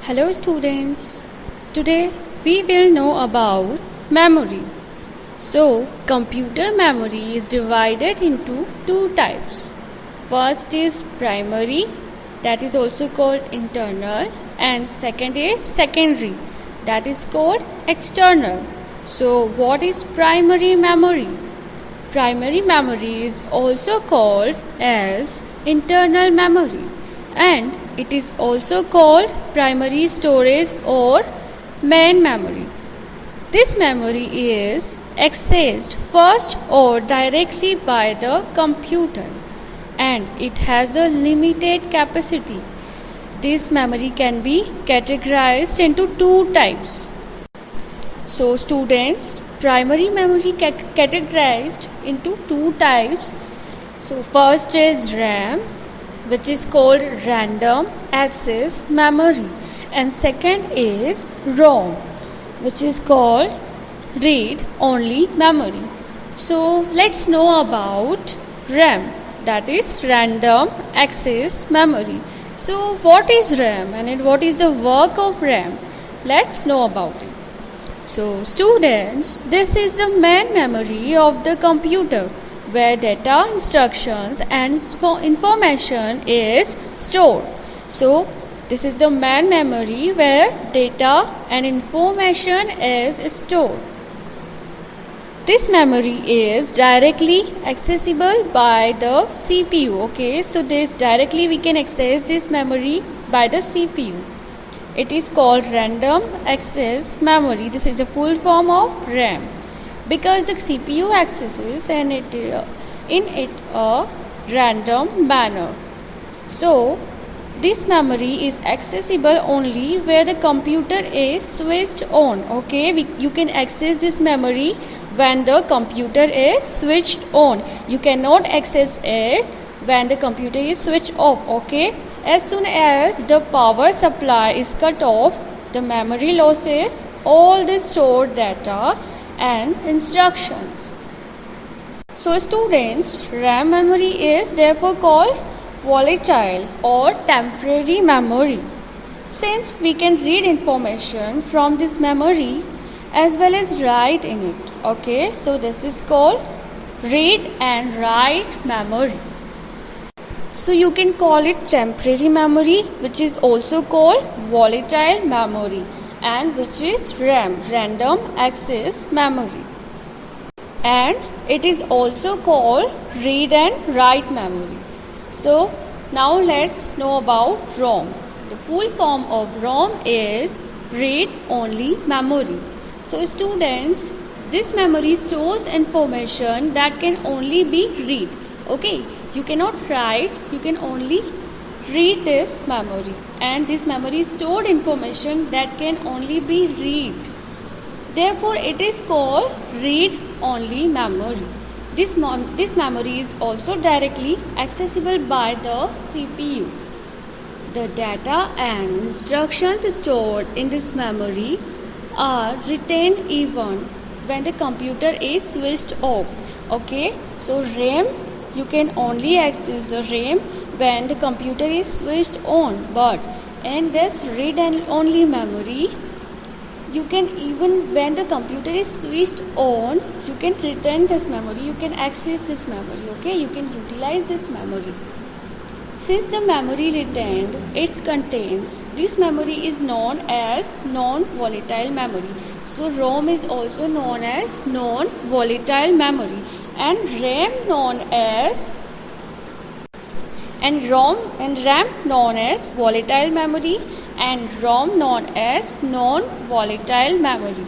Hello students, today we will know about memory. So, computer memory is divided into two types. First is primary, that is also called internal, and second is secondary, that is called external. So, what is primary memory? Primary memory is also called as internal memory, and it is also called primary storage or main memory. This memory is accessed first or directly by the computer, and it has a limited capacity. This memory can be categorized into two types. So students, primary memory categorized into two types. So first is RAM, which is called random access memory, and second is ROM, which is called read only memory. So let's know about RAM, that is random access memory. So what is RAM and what is the work of RAM? Let's know about it. So students, this is the main memory of the computer, where data, instructions and information is stored. So this is the main memory where data and information is stored. This memory is directly accessible by the CPU. Okay, so this directly we can access this memory by the CPU. It is called random access memory. This is a full form of RAM, because the CPU accesses and in it a random manner. So this memory is accessible only where the computer is switched on. Okay, you can access this memory when the computer is switched on. You cannot access it when the computer is switched off. Okay, as soon as the power supply is cut off, the memory loses all the stored data and instructions. So students, RAM memory is therefore called volatile or temporary memory, since we can read information from this memory as well as write in it. Okay, so this is called read and write memory. So you can call it temporary memory, which is also called volatile memory, and which is RAM, random access memory, and it is also called read and write memory. So now let's know about ROM. The full form of ROM is read only memory. So students, this memory stores information that can only be read. Okay, you cannot write, you can only read this memory, and this memory stored information that can only be read. Therefore it is called read only memory. This memory is also directly accessible by the CPU. The data and instructions stored in this memory are retained even when the computer is switched off. Okay, so RAM, you can only access the RAM when the computer is switched on, but in this read only memory, you can, even when the computer is switched on, you can retain this memory, you can access this memory. Okay, you can utilize this memory. Since the memory retained it contains, this memory is known as non-volatile memory. So ROM is also known as non-volatile memory, and RAM known as RAM known as volatile memory, and ROM known as non-volatile memory.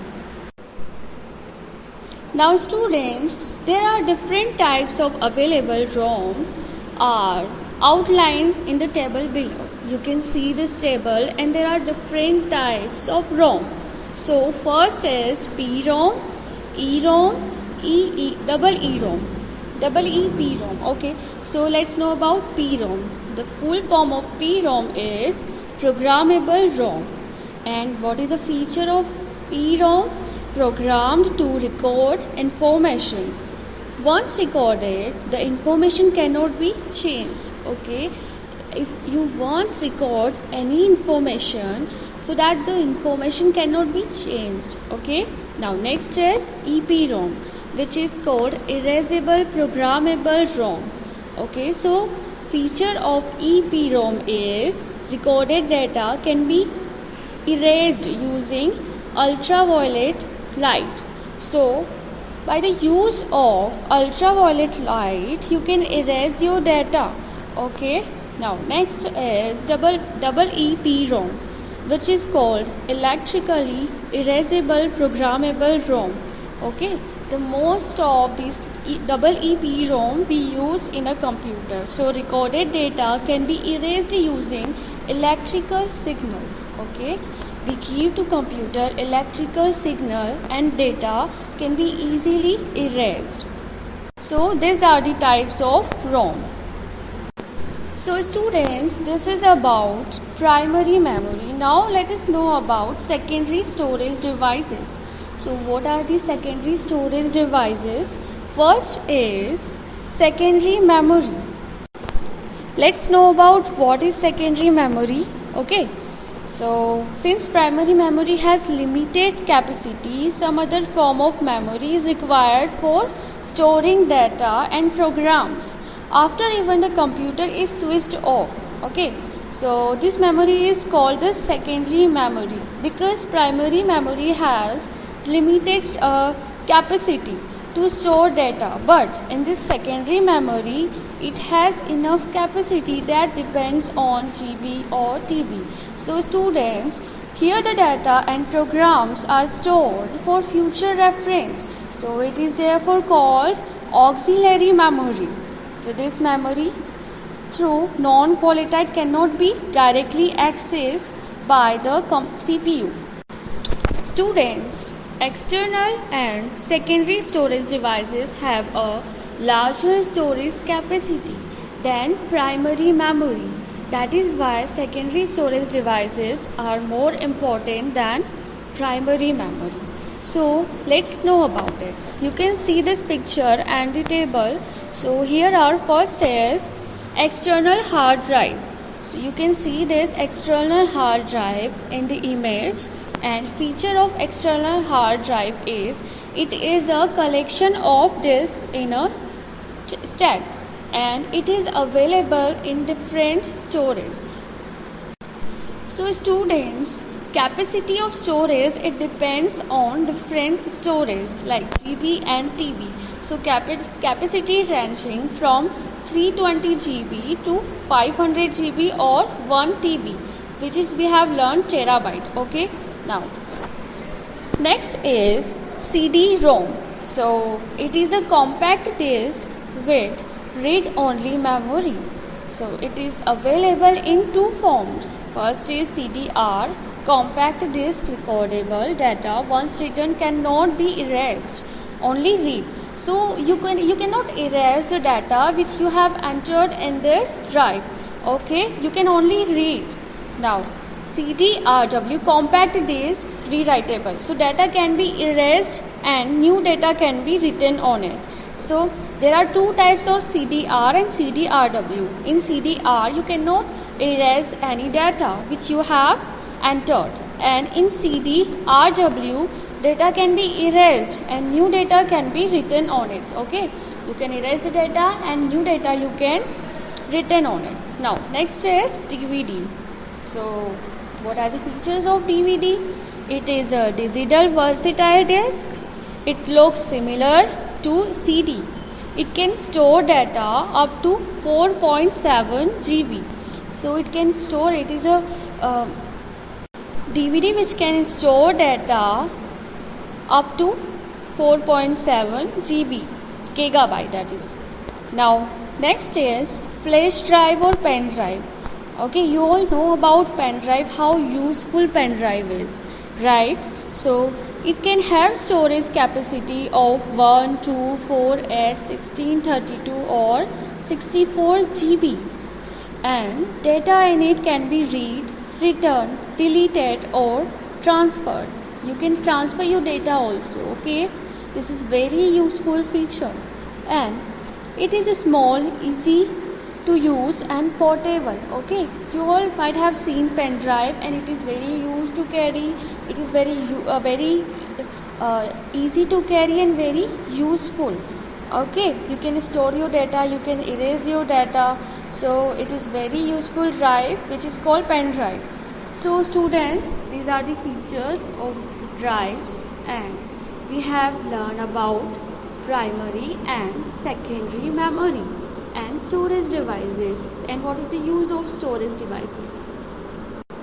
Now students, there are different types of available ROM are outlined in the table below. You can see this table, and there are different types of ROM. So first is PROM, EROM, EEPROM. Okay, so let's know about PROM. The full form of PROM is programmable ROM. And what is a feature of PROM? Programmed to record information. Once recorded, the information cannot be changed. Okay, if you once record any information, so that the information cannot be changed. Okay, now next is EPROM, which is called erasable programmable ROM. Okay, so feature of EPROM is recorded data can be erased using ultraviolet light. So by the use of ultraviolet light, you can erase your data. Okay, now next is double EPROM, which is called electrically erasable programmable ROM. Okay, the most of these double EPROM we use in a computer. So recorded data can be erased using electrical signal. Okay, we give to computer electrical signal and data can be easily erased. So these are the types of ROM. So students, this is about primary memory. Now let us know about secondary storage devices. So what are the secondary storage devices? First is secondary memory. Let's know about what is secondary memory. Okay, so since primary memory has limited capacity, some other form of memory is required for storing data and programs after even the computer is switched off. Okay, so this memory is called the secondary memory because primary memory has limited capacity to store data, but in this secondary memory it has enough capacity that depends on GB or TB. So students, here the data and programs are stored for future reference, so it is therefore called auxiliary memory. So this memory through non-volatile cannot be directly accessed by the CPU. Students, external and secondary storage devices have a larger storage capacity than primary memory. That is why secondary storage devices are more important than primary memory. So let's know about it. You can see this picture and the table. So here our first is external hard drive. So you can see this external hard drive in the image, and feature of external hard drive is it is a collection of disks in a stack, and it is available in different storage. So students, capacity of storage, it depends on different storage like GB and TB. So capacity ranging from 320 GB to 500 GB or 1 TB, which is we have learned terabyte. Okay, now next is CD-ROM. So it is a compact disk with read-only memory. So it is available in two forms. First is CDR, compact disk recordable data once written cannot be erased, only read. So you cannot erase the data which you have entered in this drive. Okay, you can only read. Now CDRW, compact disk rewritable. So data can be erased and new data can be written on it. So there are two types of CDR and CDRW. In CDR, you cannot erase any data which you have entered, and in CDRW, data can be erased and new data can be written on it. Okay, you can erase the data and new data you can written on it. Now next is DVD. So what are the features of DVD? It is a digital versatile disk. It looks similar to CD. It can store data up to 4.7 GB. So it can store, it is a DVD which can store data up to 4.7 GB, gigabyte that is. Now next is flash drive or pen drive. Okay, you all know about pen drive, how useful pen drive is, right? So it can have storage capacity of 1, 2, 4, 8, 16, 32 or 64 GB, and data in it can be read, written, deleted or transferred. You can transfer your data also. Okay, this is very useful feature, and it is small, easy to use and portable. Okay, you all might have seen pen drive, and it is very used to carry. It is very easy to carry and very useful. Okay, you can store your data, you can erase your data, so it is very useful drive which is called pen drive. So students, these are the features of drives, and we have learned about primary and secondary memory and storage devices, and what is the use of storage devices.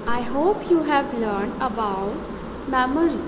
I hope you have learned about memory.